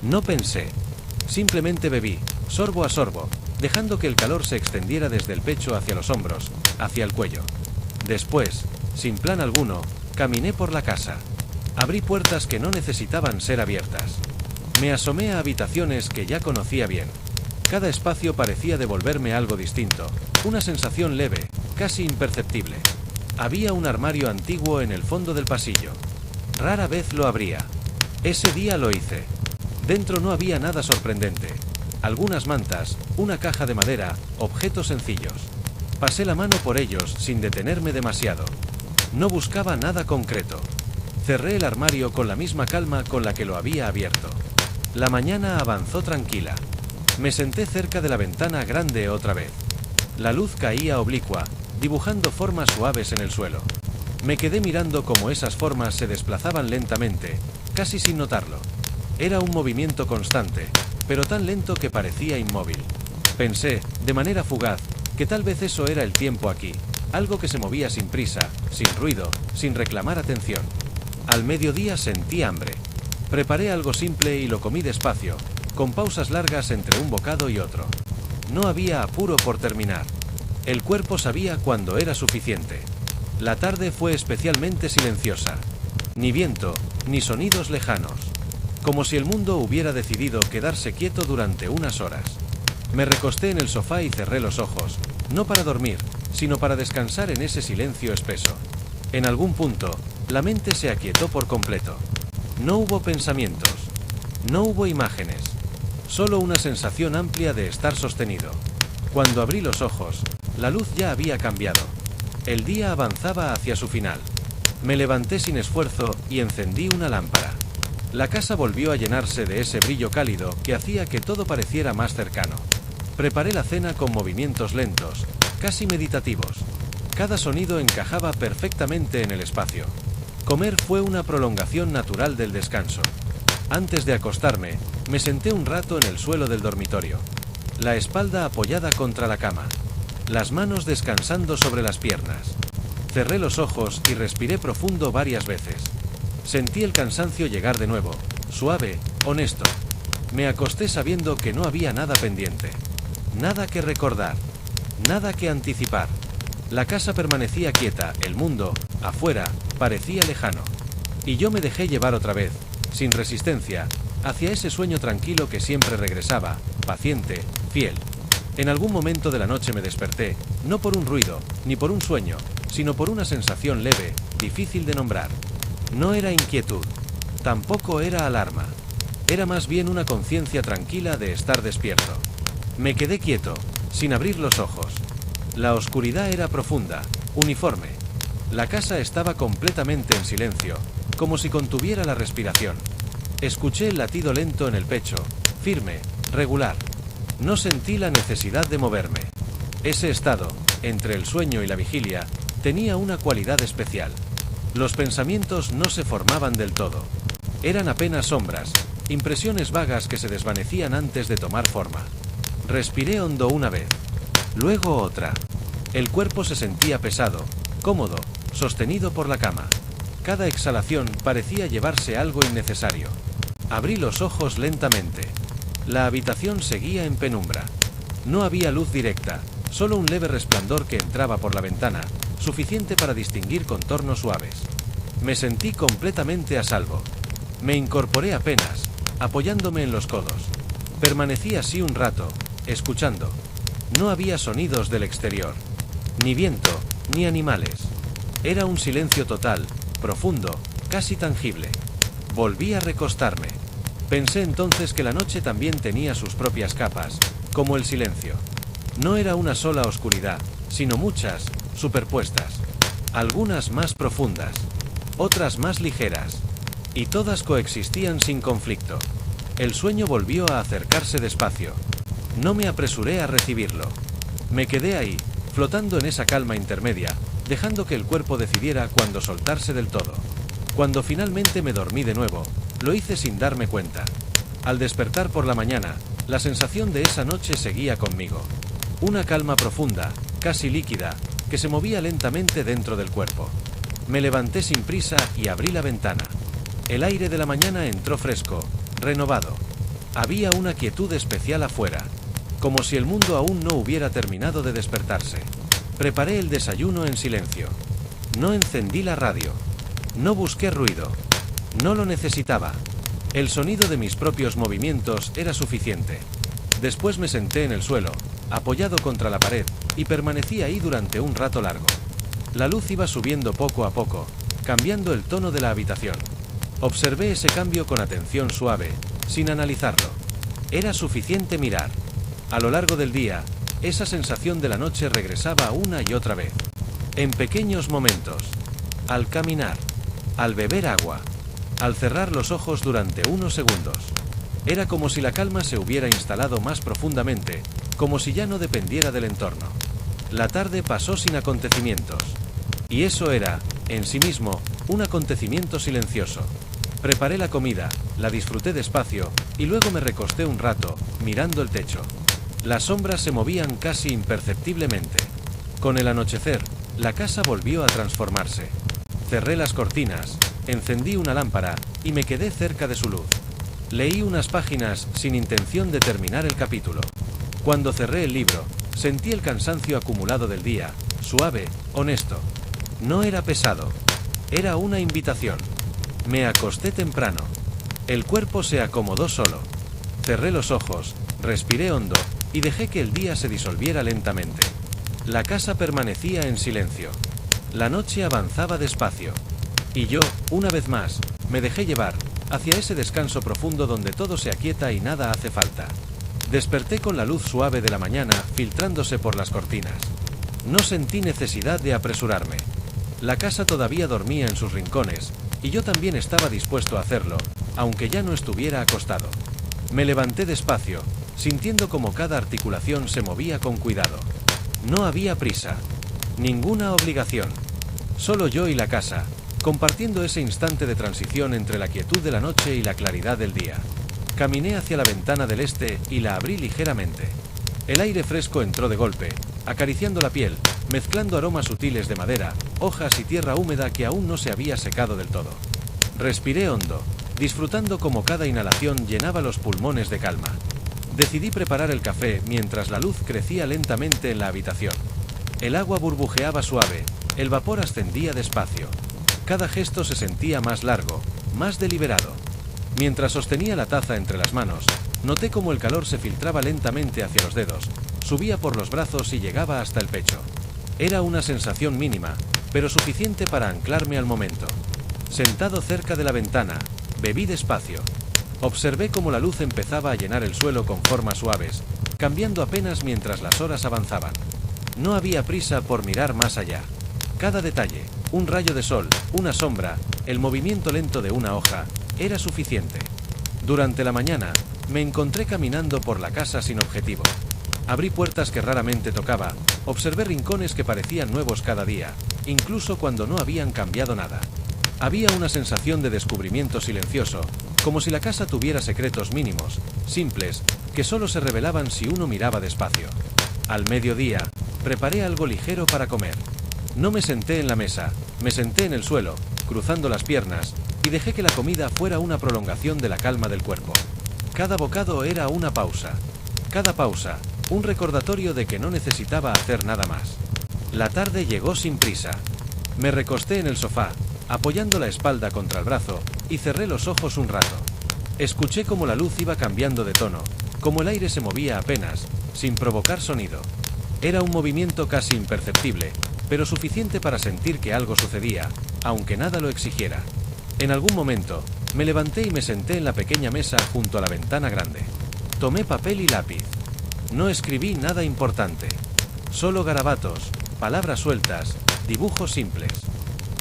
No pensé. Simplemente bebí, sorbo a sorbo, dejando que el calor se extendiera desde el pecho hacia los hombros, hacia el cuello. Después, sin plan alguno, caminé por la casa. Abrí puertas que no necesitaban ser abiertas. Me asomé a habitaciones que ya conocía bien. Cada espacio parecía devolverme algo distinto, una sensación leve, casi imperceptible. Había un armario antiguo en el fondo del pasillo. Rara vez lo abría. Ese día lo hice. Dentro no había nada sorprendente. Algunas mantas, una caja de madera, objetos sencillos. Pasé la mano por ellos sin detenerme demasiado. No buscaba nada concreto. Cerré el armario con la misma calma con la que lo había abierto. La mañana avanzó tranquila. Me senté cerca de la ventana grande otra vez. La luz caía oblicua, dibujando formas suaves en el suelo. Me quedé mirando cómo esas formas se desplazaban lentamente, casi sin notarlo. Era un movimiento constante, pero tan lento que parecía inmóvil. Pensé, de manera fugaz, que tal vez eso era el tiempo aquí, algo que se movía sin prisa, sin ruido, sin reclamar atención. Al mediodía sentí hambre. Preparé algo simple y lo comí despacio, con pausas largas entre un bocado y otro. No había apuro por terminar. El cuerpo sabía cuándo era suficiente. La tarde fue especialmente silenciosa. Ni viento, ni sonidos lejanos. Como si el mundo hubiera decidido quedarse quieto durante unas horas. Me recosté en el sofá y cerré los ojos, no para dormir, sino para descansar en ese silencio espeso. En algún punto, la mente se aquietó por completo. No hubo pensamientos. No hubo imágenes. Solo una sensación amplia de estar sostenido. Cuando abrí los ojos, la luz ya había cambiado. El día avanzaba hacia su final. Me levanté sin esfuerzo y encendí una lámpara. La casa volvió a llenarse de ese brillo cálido que hacía que todo pareciera más cercano. Preparé la cena con movimientos lentos, casi meditativos. Cada sonido encajaba perfectamente en el espacio. Comer fue una prolongación natural del descanso. Antes de acostarme, me senté un rato en el suelo del dormitorio. La espalda apoyada contra la cama. Las manos descansando sobre las piernas. Cerré los ojos y respiré profundo varias veces. Sentí el cansancio llegar de nuevo, suave, honesto. Me acosté sabiendo que no había nada pendiente. Nada que recordar. Nada que anticipar. La casa permanecía quieta, el mundo, afuera, parecía lejano. Y yo me dejé llevar otra vez, sin resistencia, hacia ese sueño tranquilo que siempre regresaba, paciente, fiel. En algún momento de la noche me desperté, no por un ruido, ni por un sueño, sino por una sensación leve, difícil de nombrar. No era inquietud, tampoco era alarma. Era más bien una conciencia tranquila de estar despierto. Me quedé quieto, sin abrir los ojos. La oscuridad era profunda, uniforme. La casa estaba completamente en silencio, como si contuviera la respiración. Escuché el latido lento en el pecho, firme, regular. No sentí la necesidad de moverme. Ese estado, entre el sueño y la vigilia, tenía una cualidad especial. Los pensamientos no se formaban del todo. Eran apenas sombras, impresiones vagas que se desvanecían antes de tomar forma. Respiré hondo una vez, luego otra. El cuerpo se sentía pesado, cómodo, sostenido por la cama. Cada exhalación parecía llevarse algo innecesario. Abrí los ojos lentamente. La habitación seguía en penumbra. No había luz directa, solo un leve resplandor que entraba por la ventana, suficiente para distinguir contornos suaves. Me sentí completamente a salvo. Me incorporé apenas, apoyándome en los codos. Permanecí así un rato, escuchando. No había sonidos del exterior. Ni viento, ni animales. Era un silencio total, profundo, casi tangible. Volví a recostarme. Pensé entonces que la noche también tenía sus propias capas, como el silencio. No era una sola oscuridad, sino muchas, superpuestas. Algunas más profundas, otras más ligeras. Y todas coexistían sin conflicto. El sueño volvió a acercarse despacio. No me apresuré a recibirlo. Me quedé ahí, flotando en esa calma intermedia, dejando que el cuerpo decidiera cuándo soltarse del todo. Cuando finalmente me dormí de nuevo, lo hice sin darme cuenta. Al despertar por la mañana, la sensación de esa noche seguía conmigo. Una calma profunda, casi líquida, que se movía lentamente dentro del cuerpo. Me levanté sin prisa y abrí la ventana. El aire de la mañana entró fresco, renovado. Había una quietud especial afuera, como si el mundo aún no hubiera terminado de despertarse. Preparé el desayuno en silencio. No encendí la radio. No busqué ruido. No lo necesitaba. El sonido de mis propios movimientos era suficiente. Después me senté en el suelo, apoyado contra la pared, y permanecí ahí durante un rato largo. La luz iba subiendo poco a poco, cambiando el tono de la habitación. Observé ese cambio con atención suave, sin analizarlo. Era suficiente mirar. A lo largo del día, esa sensación de la noche regresaba una y otra vez. En pequeños momentos. Al caminar. Al beber agua. Al cerrar los ojos durante unos segundos. Era como si la calma se hubiera instalado más profundamente, como si ya no dependiera del entorno. La tarde pasó sin acontecimientos. Y eso era, en sí mismo, un acontecimiento silencioso. Preparé la comida, la disfruté despacio, y luego me recosté un rato, mirando el techo. Las sombras se movían casi imperceptiblemente. Con el anochecer, la casa volvió a transformarse. Cerré las cortinas, encendí una lámpara, y me quedé cerca de su luz. Leí unas páginas sin intención de terminar el capítulo. Cuando cerré el libro, Sentí el cansancio acumulado del día, suave, honesto. No era pesado. Era una invitación. Me acosté temprano. El cuerpo se acomodó solo. Cerré los ojos, respiré hondo, y dejé que el día se disolviera lentamente. La casa permanecía en silencio. La noche avanzaba despacio. Y yo, una vez más, me dejé llevar, hacia ese descanso profundo donde todo se aquieta y nada hace falta. Desperté con la luz suave de la mañana filtrándose por las cortinas. No sentí necesidad de apresurarme. La casa todavía dormía en sus rincones, y yo también estaba dispuesto a hacerlo, aunque ya no estuviera acostado. Me levanté despacio, sintiendo como cada articulación se movía con cuidado. No había prisa. Ninguna obligación. Solo yo y la casa, compartiendo ese instante de transición entre la quietud de la noche y la claridad del día. Caminé hacia la ventana del este y la abrí ligeramente. El aire fresco entró de golpe, acariciando la piel, mezclando aromas sutiles de madera, hojas y tierra húmeda que aún no se había secado del todo. Respiré hondo, disfrutando como cada inhalación llenaba los pulmones de calma. Decidí preparar el café mientras la luz crecía lentamente en la habitación. El agua burbujeaba suave, el vapor ascendía despacio. Cada gesto se sentía más largo, más deliberado. Mientras sostenía la taza entre las manos, noté cómo el calor se filtraba lentamente hacia los dedos, subía por los brazos y llegaba hasta el pecho. Era una sensación mínima, pero suficiente para anclarme al momento. Sentado cerca de la ventana, bebí despacio. Observé cómo la luz empezaba a llenar el suelo con formas suaves, cambiando apenas mientras las horas avanzaban. No había prisa por mirar más allá. Cada detalle, un rayo de sol, una sombra, el movimiento lento de una hoja, era suficiente. Durante la mañana, me encontré caminando por la casa sin objetivo. Abrí puertas que raramente tocaba, observé rincones que parecían nuevos cada día, incluso cuando no habían cambiado nada. Había una sensación de descubrimiento silencioso, como si la casa tuviera secretos mínimos, simples, que solo se revelaban si uno miraba despacio. Al mediodía, preparé algo ligero para comer. No me senté en la mesa, me senté en el suelo, cruzando las piernas, y dejé que la comida fuera una prolongación de la calma del cuerpo. Cada bocado era una pausa. Cada pausa, un recordatorio de que no necesitaba hacer nada más. La tarde llegó sin prisa. Me recosté en el sofá, apoyando la espalda contra el brazo, y cerré los ojos un rato. Escuché cómo la luz iba cambiando de tono, cómo el aire se movía apenas, sin provocar sonido. Era un movimiento casi imperceptible, pero suficiente para sentir que algo sucedía, aunque nada lo exigiera. En algún momento, me levanté y me senté en la pequeña mesa junto a la ventana grande. Tomé papel y lápiz. No escribí nada importante. Solo garabatos, palabras sueltas, dibujos simples.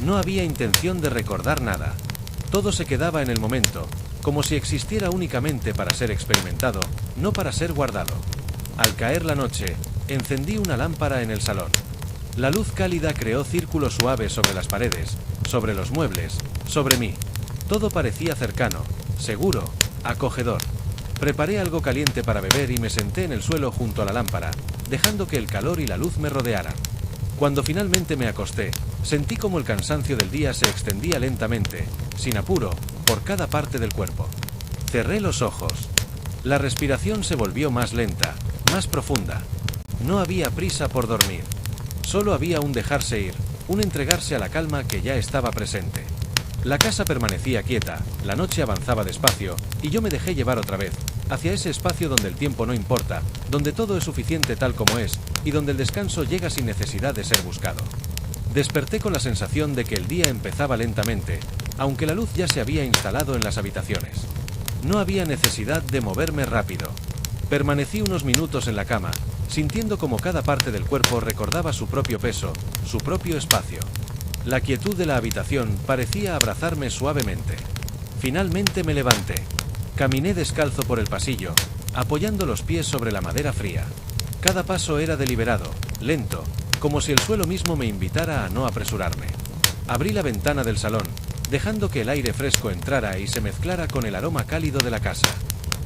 No había intención de recordar nada. Todo se quedaba en el momento, como si existiera únicamente para ser experimentado, no para ser guardado. Al caer la noche, encendí una lámpara en el salón. La luz cálida creó círculos suaves sobre las paredes, sobre los muebles, sobre mí. Todo parecía cercano, seguro, acogedor. Preparé algo caliente para beber y me senté en el suelo junto a la lámpara, dejando que el calor y la luz me rodearan. Cuando finalmente me acosté, sentí como el cansancio del día se extendía lentamente, sin apuro, por cada parte del cuerpo. Cerré los ojos. La respiración se volvió más lenta, más profunda. No había prisa por dormir. Solo había un dejarse ir, un entregarse a la calma que ya estaba presente. La casa permanecía quieta, la noche avanzaba despacio, y yo me dejé llevar otra vez, hacia ese espacio donde el tiempo no importa, donde todo es suficiente tal como es, y donde el descanso llega sin necesidad de ser buscado. Desperté con la sensación de que el día empezaba lentamente, aunque la luz ya se había instalado en las habitaciones. No había necesidad de moverme rápido. Permanecí unos minutos en la cama, sintiendo como cada parte del cuerpo recordaba su propio peso, su propio espacio. La quietud de la habitación parecía abrazarme suavemente. Finalmente me levanté. Caminé descalzo por el pasillo, apoyando los pies sobre la madera fría. Cada paso era deliberado, lento, como si el suelo mismo me invitara a no apresurarme. Abrí la ventana del salón, dejando que el aire fresco entrara y se mezclara con el aroma cálido de la casa.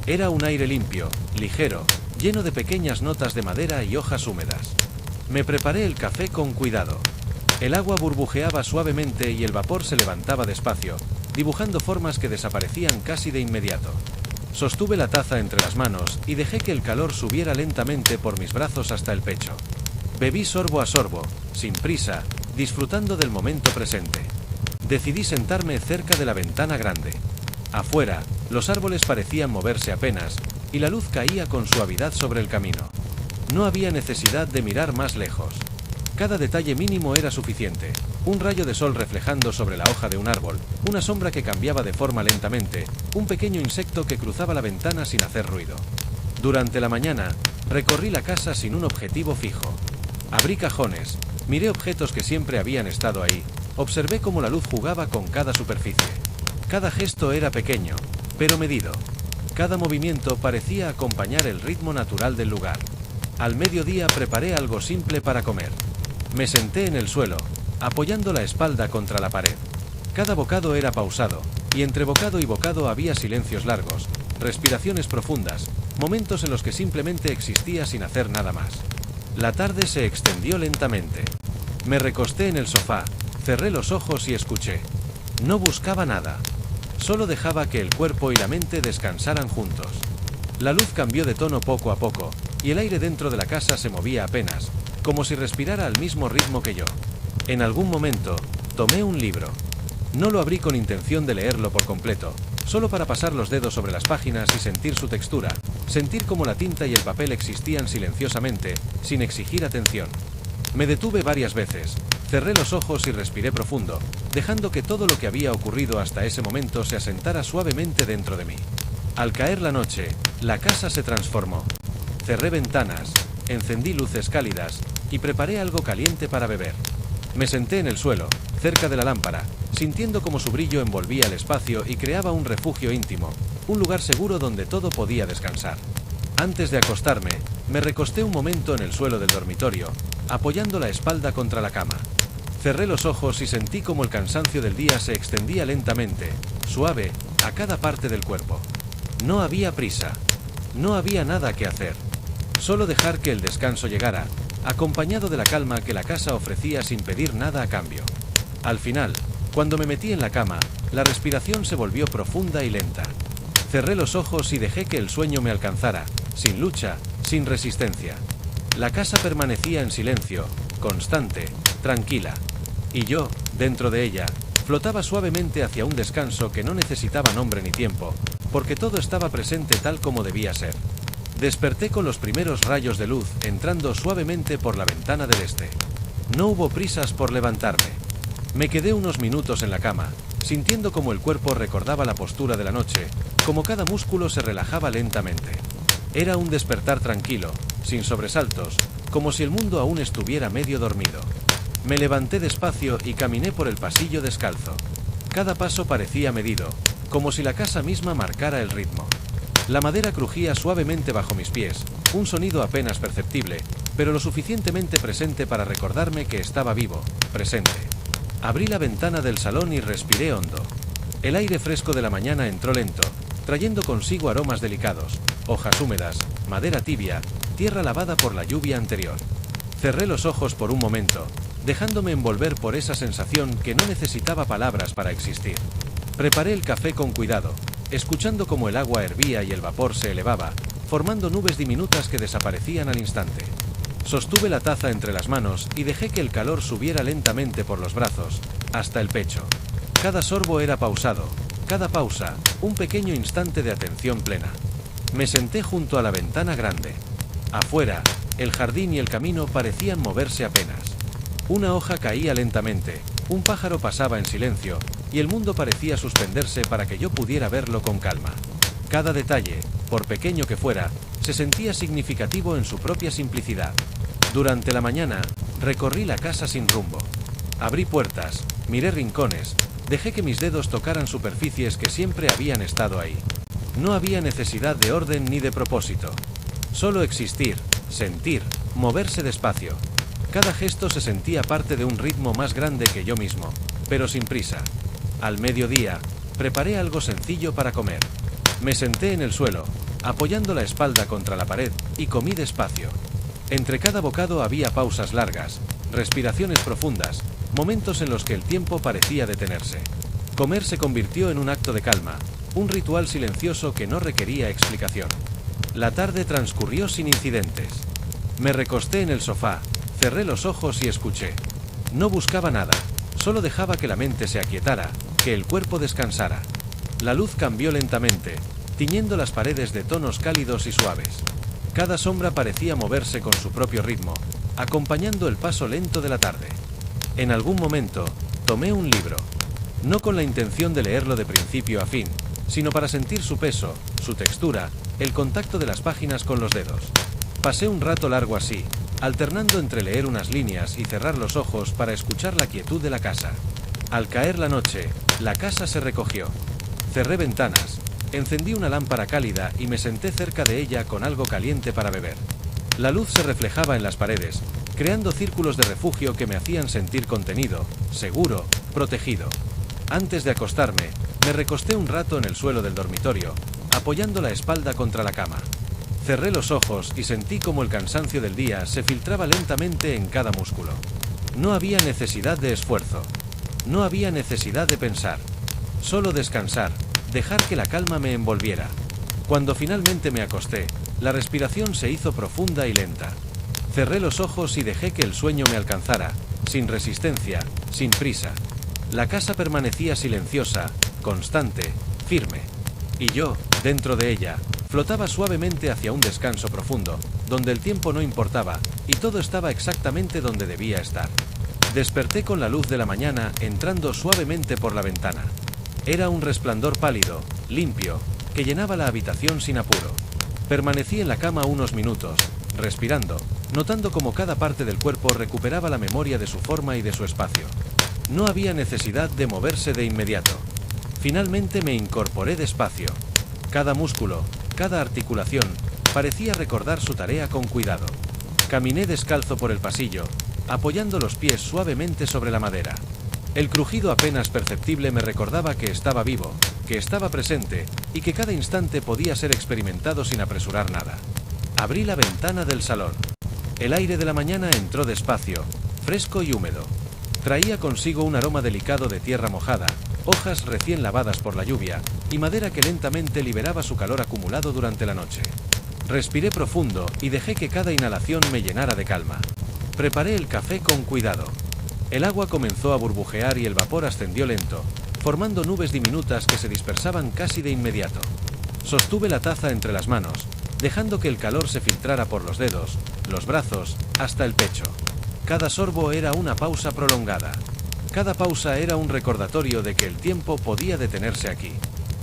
Era un aire limpio, ligero, lleno de pequeñas notas de madera y hojas húmedas. Me preparé el café con cuidado. El agua burbujeaba suavemente y el vapor se levantaba despacio, dibujando formas que desaparecían casi de inmediato. Sostuve la taza entre las manos y dejé que el calor subiera lentamente por mis brazos hasta el pecho. Bebí sorbo a sorbo, sin prisa, disfrutando del momento presente. Decidí sentarme cerca de la ventana grande. Afuera, los árboles parecían moverse apenas, y la luz caía con suavidad sobre el camino. No había necesidad de mirar más lejos. Cada detalle mínimo era suficiente. Un rayo de sol reflejando sobre la hoja de un árbol, una sombra que cambiaba de forma lentamente, un pequeño insecto que cruzaba la ventana sin hacer ruido. Durante la mañana, recorrí la casa sin un objetivo fijo. Abrí cajones, miré objetos que siempre habían estado ahí, observé cómo la luz jugaba con cada superficie. Cada gesto era pequeño, pero medido. Cada movimiento parecía acompañar el ritmo natural del lugar. Al mediodía preparé algo simple para comer. Me senté en el suelo, apoyando la espalda contra la pared. Cada bocado era pausado, y entre bocado y bocado había silencios largos, respiraciones profundas, momentos en los que simplemente existía sin hacer nada más. La tarde se extendió lentamente. Me recosté en el sofá, cerré los ojos y escuché. No buscaba nada. Solo dejaba que el cuerpo y la mente descansaran juntos. La luz cambió de tono poco a poco, y el aire dentro de la casa se movía apenas, como si respirara al mismo ritmo que yo. En algún momento, tomé un libro. No lo abrí con intención de leerlo por completo, solo para pasar los dedos sobre las páginas y sentir su textura, sentir cómo la tinta y el papel existían silenciosamente, sin exigir atención. Me detuve varias veces, cerré los ojos y respiré profundo, dejando que todo lo que había ocurrido hasta ese momento se asentara suavemente dentro de mí. Al caer la noche, la casa se transformó. Cerré ventanas, encendí luces cálidas y preparé algo caliente para beber. Me senté en el suelo, cerca de la lámpara, sintiendo como su brillo envolvía el espacio y creaba un refugio íntimo, un lugar seguro donde todo podía descansar. Antes de acostarme, me recosté un momento en el suelo del dormitorio, apoyando la espalda contra la cama. Cerré los ojos y sentí como el cansancio del día se extendía lentamente, suave, a cada parte del cuerpo. No había prisa. No había nada que hacer. Solo dejar que el descanso llegara, acompañado de la calma que la casa ofrecía sin pedir nada a cambio. Al final, cuando me metí en la cama, la respiración se volvió profunda y lenta. Cerré los ojos y dejé que el sueño me alcanzara, sin lucha, sin resistencia. La casa permanecía en silencio, constante, tranquila. Y yo, dentro de ella, flotaba suavemente hacia un descanso que no necesitaba nombre ni tiempo, porque todo estaba presente tal como debía ser. Desperté con los primeros rayos de luz entrando suavemente por la ventana del este. No hubo prisas por levantarme. Me quedé unos minutos en la cama, sintiendo como el cuerpo recordaba la postura de la noche, como cada músculo se relajaba lentamente. Era un despertar tranquilo, sin sobresaltos, como si el mundo aún estuviera medio dormido. Me levanté despacio y caminé por el pasillo descalzo. Cada paso parecía medido, como si la casa misma marcara el ritmo. La madera crujía suavemente bajo mis pies, un sonido apenas perceptible, pero lo suficientemente presente para recordarme que estaba vivo, presente. Abrí la ventana del salón y respiré hondo. El aire fresco de la mañana entró lento, trayendo consigo aromas delicados, hojas húmedas, madera tibia, tierra lavada por la lluvia anterior. Cerré los ojos por un momento, dejándome envolver por esa sensación que no necesitaba palabras para existir. Preparé el café con cuidado, escuchando cómo el agua hervía y el vapor se elevaba, formando nubes diminutas que desaparecían al instante. Sostuve la taza entre las manos y dejé que el calor subiera lentamente por los brazos, hasta el pecho. Cada sorbo era pausado, cada pausa, un pequeño instante de atención plena. Me senté junto a la ventana grande. Afuera, el jardín y el camino parecían moverse apenas. Una hoja caía lentamente, un pájaro pasaba en silencio, y el mundo parecía suspenderse para que yo pudiera verlo con calma. Cada detalle, por pequeño que fuera, se sentía significativo en su propia simplicidad. Durante la mañana, recorrí la casa sin rumbo. Abrí puertas, miré rincones, dejé que mis dedos tocaran superficies que siempre habían estado ahí. No había necesidad de orden ni de propósito. Solo existir, sentir, moverse despacio. Cada gesto se sentía parte de un ritmo más grande que yo mismo, pero sin prisa. Al mediodía, preparé algo sencillo para comer. Me senté en el suelo, apoyando la espalda contra la pared, y comí despacio. Entre cada bocado había pausas largas, respiraciones profundas, momentos en los que el tiempo parecía detenerse. Comer se convirtió en un acto de calma, un ritual silencioso que no requería explicación. La tarde transcurrió sin incidentes. Me recosté en el sofá, cerré los ojos y escuché. No buscaba nada, solo dejaba que la mente se aquietara, que el cuerpo descansara. La luz cambió lentamente, tiñendo las paredes de tonos cálidos y suaves. Cada sombra parecía moverse con su propio ritmo, acompañando el paso lento de la tarde. En algún momento, tomé un libro. No con la intención de leerlo de principio a fin, sino para sentir su peso, su textura, el contacto de las páginas con los dedos. Pasé un rato largo así, alternando entre leer unas líneas y cerrar los ojos para escuchar la quietud de la casa. Al caer la noche, la casa se recogió. Cerré ventanas, encendí una lámpara cálida y me senté cerca de ella con algo caliente para beber. La luz se reflejaba en las paredes, creando círculos de refugio que me hacían sentir contenido, seguro, protegido. Antes de acostarme, me recosté un rato en el suelo del dormitorio, apoyando la espalda contra la cama. Cerré los ojos y sentí como el cansancio del día se filtraba lentamente en cada músculo. No había necesidad de esfuerzo. No había necesidad de pensar. Solo descansar, dejar que la calma me envolviera. Cuando finalmente me acosté, la respiración se hizo profunda y lenta. Cerré los ojos y dejé que el sueño me alcanzara, sin resistencia, sin prisa. La casa permanecía silenciosa, constante, firme. Y yo, dentro de ella, flotaba suavemente hacia un descanso profundo, donde el tiempo no importaba, y todo estaba exactamente donde debía estar. Desperté con la luz de la mañana entrando suavemente por la ventana. Era un resplandor pálido, limpio, que llenaba la habitación sin apuro. Permanecí en la cama unos minutos, respirando, notando cómo cada parte del cuerpo recuperaba la memoria de su forma y de su espacio. No había necesidad de moverse de inmediato. Finalmente me incorporé despacio. Cada músculo, cada articulación, parecía recordar su tarea con cuidado. Caminé descalzo por el pasillo, apoyando los pies suavemente sobre la madera. El crujido apenas perceptible me recordaba que estaba vivo, que estaba presente, y que cada instante podía ser experimentado sin apresurar nada. Abrí la ventana del salón. El aire de la mañana entró despacio, fresco y húmedo. Traía consigo un aroma delicado de tierra mojada, hojas recién lavadas por la lluvia, y madera que lentamente liberaba su calor acumulado durante la noche. Respiré profundo y dejé que cada inhalación me llenara de calma. Preparé el café con cuidado. El agua comenzó a burbujear y el vapor ascendió lento, formando nubes diminutas que se dispersaban casi de inmediato. Sostuve la taza entre las manos, dejando que el calor se filtrara por los dedos, los brazos, hasta el pecho. Cada sorbo era una pausa prolongada. Cada pausa era un recordatorio de que el tiempo podía detenerse aquí.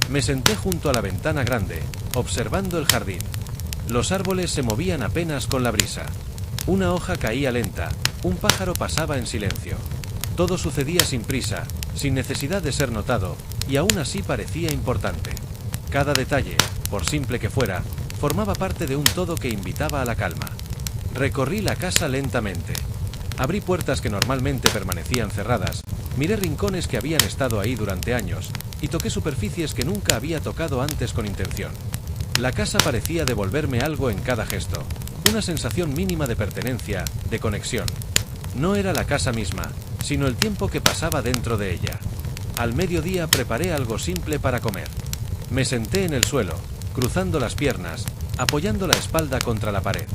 Me senté junto a la ventana grande, observando el jardín. Los árboles se movían apenas con la brisa. Una hoja caía lenta, un pájaro pasaba en silencio. Todo sucedía sin prisa, sin necesidad de ser notado, y aún así parecía importante. Cada detalle, por simple que fuera, formaba parte de un todo que invitaba a la calma. Recorrí la casa lentamente. Abrí puertas que normalmente permanecían cerradas, miré rincones que habían estado ahí durante años, y toqué superficies que nunca había tocado antes con intención. La casa parecía devolverme algo en cada gesto, una sensación mínima de pertenencia, de conexión. No era la casa misma, sino el tiempo que pasaba dentro de ella. Al mediodía preparé algo simple para comer. Me senté en el suelo, cruzando las piernas, apoyando la espalda contra la pared.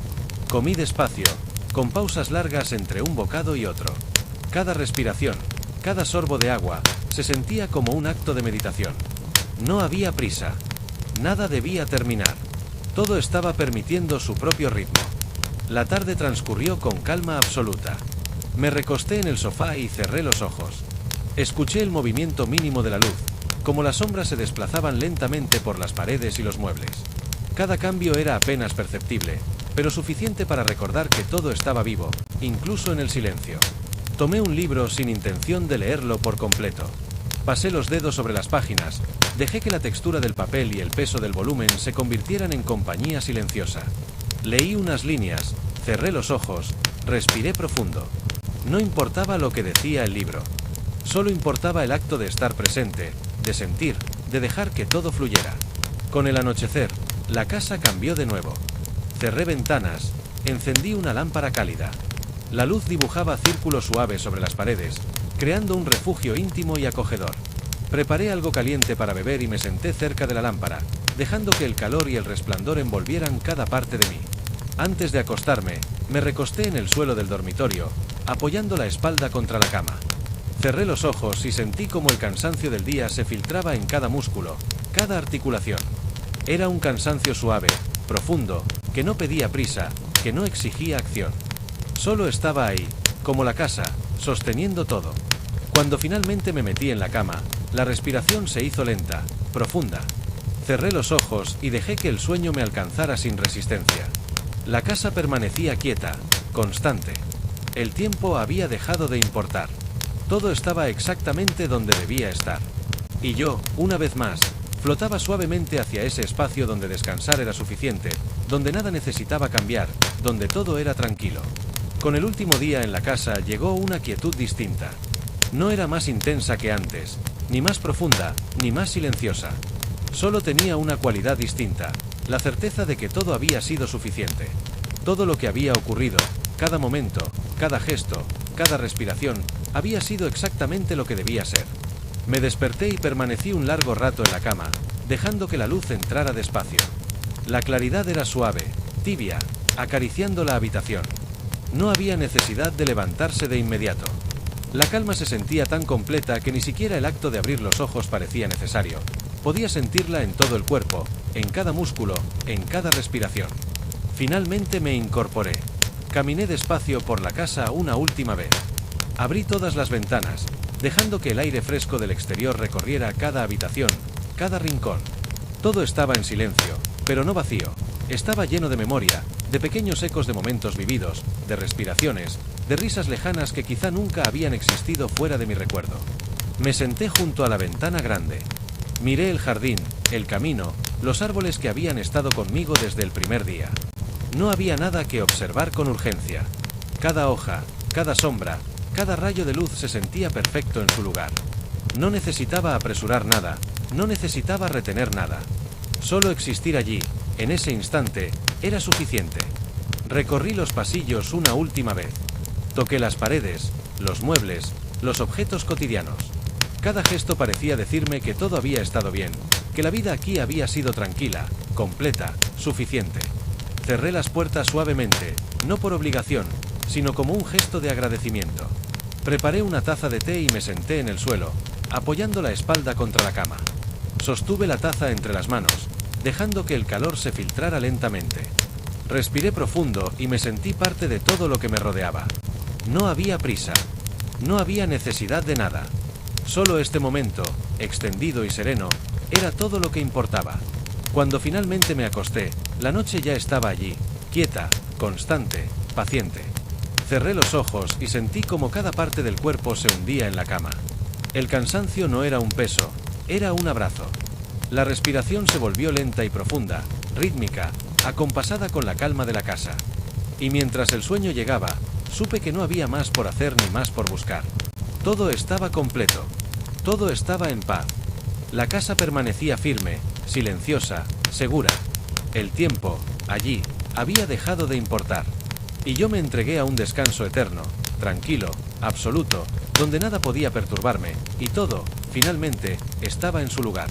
Comí despacio, con pausas largas entre un bocado y otro. Cada respiración, cada sorbo de agua, se sentía como un acto de meditación. No había prisa. Nada debía terminar. Todo estaba permitiendo su propio ritmo. La tarde transcurrió con calma absoluta. Me recosté en el sofá y cerré los ojos. Escuché el movimiento mínimo de la luz, como las sombras se desplazaban lentamente por las paredes y los muebles. Cada cambio era apenas perceptible, pero suficiente para recordar que todo estaba vivo, incluso en el silencio. Tomé un libro sin intención de leerlo por completo. Pasé los dedos sobre las páginas, dejé que la textura del papel y el peso del volumen se convirtieran en compañía silenciosa. Leí unas líneas, cerré los ojos, respiré profundo. No importaba lo que decía el libro. Solo importaba el acto de estar presente, de sentir, de dejar que todo fluyera. Con el anochecer, la casa cambió de nuevo. Cerré ventanas, encendí una lámpara cálida. La luz dibujaba círculos suaves sobre las paredes, creando un refugio íntimo y acogedor. Preparé algo caliente para beber y me senté cerca de la lámpara, dejando que el calor y el resplandor envolvieran cada parte de mí. Antes de acostarme, me recosté en el suelo del dormitorio, apoyando la espalda contra la cama. Cerré los ojos y sentí como el cansancio del día se filtraba en cada músculo, cada articulación. Era un cansancio suave, profundo, que no pedía prisa, que no exigía acción. Solo estaba ahí, como la casa, sosteniendo todo. Cuando finalmente me metí en la cama, la respiración se hizo lenta, profunda. Cerré los ojos y dejé que el sueño me alcanzara sin resistencia. La casa permanecía quieta, constante. El tiempo había dejado de importar. Todo estaba exactamente donde debía estar. Y yo, una vez más, flotaba suavemente hacia ese espacio donde descansar era suficiente, donde nada necesitaba cambiar, donde todo era tranquilo. Con el último día en la casa llegó una quietud distinta. No era más intensa que antes, ni más profunda, ni más silenciosa. Solo tenía una cualidad distinta, la certeza de que todo había sido suficiente. Todo lo que había ocurrido, cada momento, cada gesto, cada respiración, había sido exactamente lo que debía ser. Me desperté y permanecí un largo rato en la cama, dejando que la luz entrara despacio. La claridad era suave, tibia, acariciando la habitación. No había necesidad de levantarse de inmediato. La calma se sentía tan completa que ni siquiera el acto de abrir los ojos parecía necesario. Podía sentirla en todo el cuerpo, en cada músculo, en cada respiración. Finalmente me incorporé. Caminé despacio por la casa una última vez. Abrí todas las ventanas, dejando que el aire fresco del exterior recorriera cada habitación, cada rincón. Todo estaba en silencio, pero no vacío. Estaba lleno de memoria, de pequeños ecos de momentos vividos, de respiraciones, de risas lejanas que quizá nunca habían existido fuera de mi recuerdo. Me senté junto a la ventana grande. Miré el jardín, el camino, los árboles que habían estado conmigo desde el primer día. No había nada que observar con urgencia. Cada hoja, cada sombra, cada rayo de luz se sentía perfecto en su lugar. No necesitaba apresurar nada, no necesitaba retener nada. Solo existir allí, en ese instante, era suficiente. Recorrí los pasillos una última vez. Toqué las paredes, los muebles, los objetos cotidianos. Cada gesto parecía decirme que todo había estado bien, que la vida aquí había sido tranquila, completa, suficiente. Cerré las puertas suavemente, no por obligación, sino como un gesto de agradecimiento. Preparé una taza de té y me senté en el suelo, apoyando la espalda contra la cama. Sostuve la taza entre las manos, dejando que el calor se filtrara lentamente. Respiré profundo y me sentí parte de todo lo que me rodeaba. No había prisa. No había necesidad de nada. Solo este momento, extendido y sereno, era todo lo que importaba. Cuando finalmente me acosté, la noche ya estaba allí, quieta, constante, paciente. Cerré los ojos y sentí como cada parte del cuerpo se hundía en la cama. El cansancio no era un peso, era un abrazo. La respiración se volvió lenta y profunda, rítmica, acompasada con la calma de la casa. Y mientras el sueño llegaba, supe que no había más por hacer ni más por buscar. Todo estaba completo. Todo estaba en paz. La casa permanecía firme, silenciosa, segura. El tiempo, allí, había dejado de importar. Y yo me entregué a un descanso eterno, tranquilo, absoluto, donde nada podía perturbarme, y todo, finalmente, estaba en su lugar.